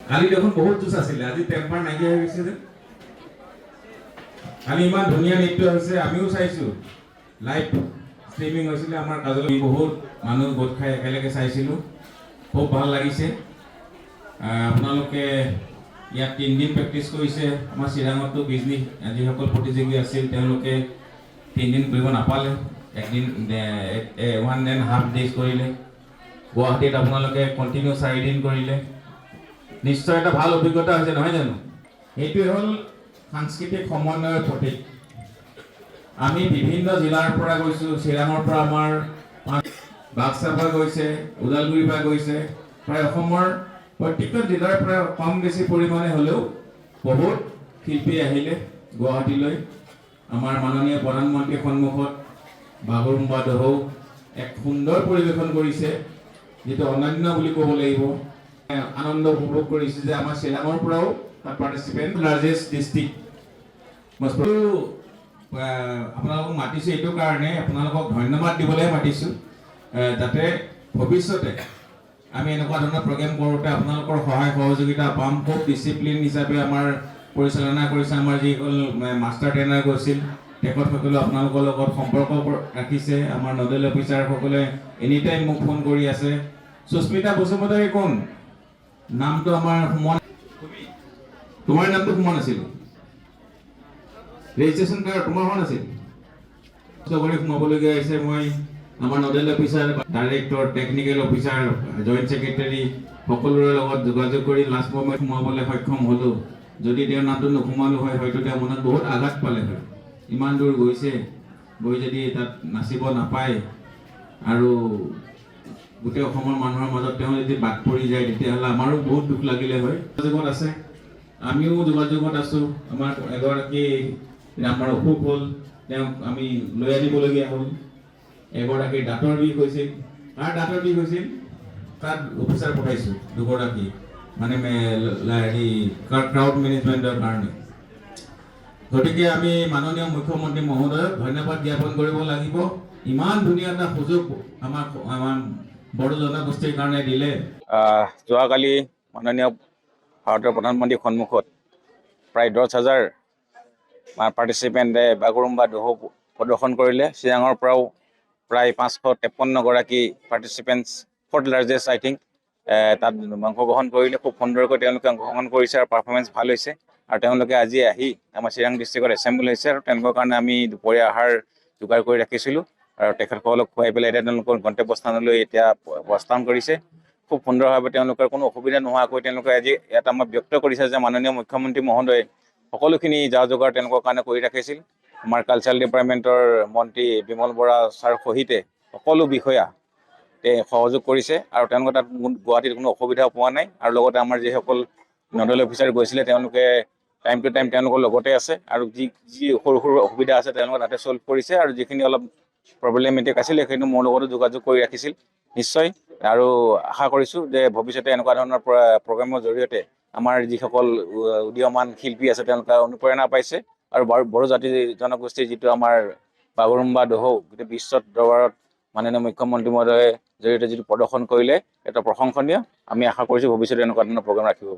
কালি দেখোন বহুত জোচ আছিলে, আজি টেম্পাৰ নাইকিয়া হৈ গৈছে যে। কালি ইমান ধুনীয়া নৃত্য হৈছে, আমিও চাইছো, লাইভ ষ্ট্ৰিমিং হৈছিলে আমাৰ কাজলৈ, বহুত মানুহ গোট খাই একেলগে চাইছিলোঁ, খুব ভাল লাগিছে। আপোনালোকে ইয়াত 3 দিন প্ৰেক্টিছ কৰিছে। আমাৰ চিৰাঙতো বিজনী যিসকল প্ৰতিযোগী আছিল তেওঁলোকে 3 দিন কৰিব নাপালে, একদিন 1.5 days কৰিলে। গুৱাহাটীত আপোনালোকে কণ্টিনিউ 4 দিন কৰিলে। নিশ্চয় এটা ভাল অভিজ্ঞতা হৈছে, নহয় জানো? এইটোৱে হ'ল সাংস্কৃতিক সমন্বয়ৰ প্ৰতীক। আমি বিভিন্ন জিলাৰ পৰা গৈছোঁ, চিৰাঙৰ পৰা আমাৰ বাক্সাৰ পৰা গৈছে, ওদালগুৰিৰ পৰা গৈছে, প্ৰায় অসমৰ প্ৰত্যেকখন জিলাৰ পৰা কম বেছি পৰিমাণে হ'লেও বহুত শিল্পী আহিলে গুৱাহাটীলৈ। আমাৰ মাননীয় প্ৰধানমন্ত্ৰীৰ সন্মুখত বাগৰুম্বা দহৌ এক সুন্দৰ পৰিৱেশন কৰিছে, যিটো অনন্য বুলি ক'ব লাগিব। আনন্দ উপভোগ কৰিছে যে আমাৰ চিৰাঙৰ পৰাও তাত পাৰ্টিচিপেণ্ট, লাৰ্জেষ্ট ডিষ্ট্ৰিক্ট। আপোনালোকক মাতিছোঁ এইটো কাৰণে, আপোনালোকক ধন্যবাদ দিবলৈহে মাতিছোঁ, যাতে ভৱিষ্যতে আমি এনেকুৱা ধৰণৰ প্ৰগ্ৰেম কৰোঁতে আপোনালোকৰ সহায় সহযোগিতা পাম। খুব ডিচিপ্লিন হিচাপে আমাৰ পৰিচালনা কৰিছে। আমাৰ যিসকল মাষ্টাৰ ট্ৰেইনাৰ গৈছিল তেখেতসকলে আপোনালোকৰ লগত সম্পৰ্ক ৰাখিছে। আমাৰ নডেল অফিচাৰসকলে এনি টাইম মোক ফোন কৰি আছে। সুস্মিতা বসুমতাৰী কোন? নামটো আমাৰ সুমন, তোমাৰ নামটো সুমন আছিল, ৰেজিষ্ট্ৰেশ্যন কাৰ্ড তোমাৰ হোৱা নাছিল। চবৰে সোমাবলগীয়া হৈছে। মই আমাৰ nodal officer, director, technical officer, joint secretary সকলোৰে লগত যোগাযোগ কৰি লাষ্ট সময়ত সোমাবলৈ সক্ষম হ'লোঁ। যদি তেওঁৰ নামটো নোসোমালোঁ হয়, হয়তো তেওঁ মনত বহুত আঘাত পালে হয়। ইমান দূৰ গৈছে, গৈ যদি তাত নাচিব নাপায় আৰু গোটেই অসমৰ মানুহৰ মাজত তেওঁ যদি বাদ পৰি যায়, তেতিয়াহ'লে আমাৰো বহুত দুখ লাগিলে হয়। যোগাযোগত আছে, আমিও যোগাযোগত আছোঁ। আমাৰ এগৰাকী আমাৰ অসুখ হ'ল, তেওঁক আমি লৈ আনিবলগীয়া হ'ল। এগৰাকী দাঁতৰ বিষ হৈছিল। কাৰ দাঁতৰ বিষ হৈছিল? তাত অফিচাৰ পঠাইছোঁ দুগৰাকী, মানে হেৰি ক্ৰাউড মেনেজমেণ্টৰ কাৰণে। গতিকে আমি মাননীয় মুখ্যমন্ত্ৰী মহোদয়ক ধন্যবাদ জ্ঞাপন কৰিব লাগিব। ইমান ধুনীয়া এটা সুযোগ আমাৰ বড়ো জনগোষ্ঠীৰ কাৰণে দিলে। যোৱাকালি মাননীয় ভাৰতৰ প্ৰধানমন্ত্ৰীৰ সন্মুখত প্ৰায় 10,000 পাৰ্টিচিপেণ্টে বাগৰুম্বা দহৌ প্ৰদৰ্শন কৰিলে। চিৰাঙৰ পৰাও প্ৰায় 553গৰাকী পাৰ্টিচিপেণ্টছ, 4th লাৰ্জেষ্ট আই থিংক, তাত অংশগ্ৰহণ কৰিলে। খুব সুন্দৰকৈ তেওঁলোকে অংশগ্ৰহণ কৰিছে আৰু পাৰফৰ্মেঞ্চ ভাল হৈছে। আৰু তেওঁলোকে আজি আহি আমাৰ চিৰাং ডিষ্ট্ৰিক্টত এছেম্বল হৈছে আৰু তেওঁলোকৰ কাৰণে আমি দুপৰীয়া আহাৰ যোগাৰ কৰি ৰাখিছিলোঁ আৰু তেখেতসকলক খুৱাই পেলাই এতিয়া তেওঁলোকৰ গন্তব্যস্থানলৈ এতিয়া প্ৰস্থান কৰিছে। খুব সুন্দৰভাৱে তেওঁলোকৰ কোনো অসুবিধা নোহোৱাকৈ তেওঁলোকে আজি ইয়াত আমাক ব্যক্ত কৰিছে যে মাননীয় মুখ্যমন্ত্ৰী মহোদয়ে সকলোখিনি যা যোগাৰ তেওঁলোকৰ কাৰণে কৰি ৰাখিছিল। আমাৰ কালচাৰেল ডিপাৰ্টমেণ্টৰ মন্ত্ৰী বিমল বৰা ছাৰ সহিতে সকলো বিষয়া সহযোগ কৰিছে আৰু তেওঁলোকে তাত গুৱাহাটীত কোনো অসুবিধাও পোৱা নাই। আৰু লগতে আমাৰ যিসকল নডেল অফিচাৰ গৈছিলে তেওঁলোকে টাইম টু টাইম তেওঁলোকৰ লগতে আছে আৰু যি সৰু সৰু অসুবিধা আছে তেওঁলোকে তাতে ছল্ভ কৰিছে আৰু যিখিনি অলপ প্ৰব্লেমেটিক আছিলে সেইখিনি মোৰ লগতো যোগাযোগ কৰি ৰাখিছিল নিশ্চয়। আৰু আশা কৰিছোঁ যে ভৱিষ্যতে এনেকুৱা ধৰণৰ প্ৰগ্ৰেমৰ জৰিয়তে আমাৰ যিসকল উদীয়মান শিল্পী আছে তেওঁলোকে অনুপ্ৰেৰণা পাইছে আৰু বড়ো জাতি জনগোষ্ঠীৰ যিটো আমাৰ বাগৰুম্বা দহৌ গোটেই বিশ্বত দৰবাৰত মাননীয় মুখ্যমন্ত্ৰী মহোদয়ে জৰিয়তে যিটো প্ৰদৰ্শন কৰিলে এটা প্ৰশংসনীয়। আমি আশা কৰিছোঁ ভৱিষ্যতে এনেকুৱা ধৰণৰ প্ৰগ্ৰেম ৰাখিব।